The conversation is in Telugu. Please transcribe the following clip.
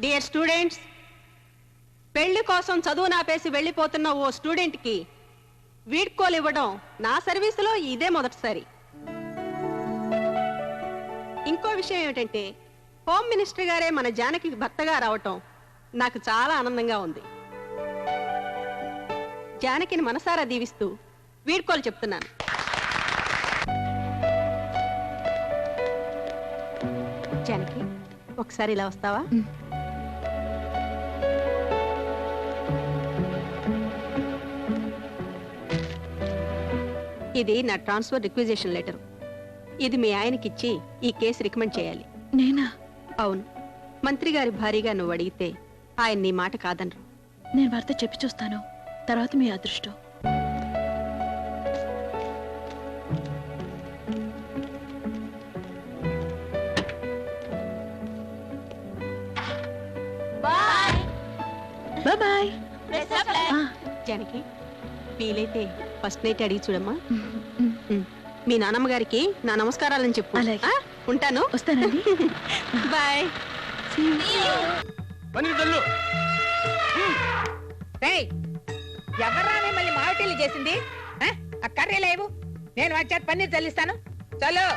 డియర్ స్టూడెంట్స్, పెళ్లి కోసం చదువు నాపేసి వెళ్ళిపోతున్న ఓ స్టూడెంట్కి వీడ్కోలు ఇవ్వడం నా సర్వీసులో ఇదే మొదటిసారి. ఇంకో విషయం ఏమిటంటే, హోమ్ మినిస్టర్ గారే మన జానకి భర్తగా రావటం నాకు చాలా ఆనందంగా ఉంది. జానకిని మనసారా దీవిస్తూ వీడ్కోలు చెప్తున్నాను. జానకి, ఒకసారి ఇలా వస్తావా? ఇది నా ట్రాన్స్ఫర్ రిక్విజిషన్ లెటర్. ఇది మీ ఆయనకిచ్చి ఈ కేసు రికమెండ్ చేయాలి. నేనా? అవును. మంత్రి గారి భారీగా నువ్వు అడిగితే ఆయన నీ మాట కాదనరు. నేను వారితో చెప్పి చూస్తాను, తర్వాత మీ అదృష్టం. బాయ్. జానకి, వీలైతే ఫస్ట్ నైట్ అడిగి చూడమ్మా. మీ నాన్నమ్మ గారికి నా నమస్కారాలని చెప్పు. అలాగే. ఉంటాను. వస్తానండి. బాయ్. ఎవర్రా మిమ్మల్ని మావిటిల్లు చేసింది? ఆ కర్రీ లేవు, నేను వచ్చాక పన్నీర్ చల్లిస్తాను. చలో.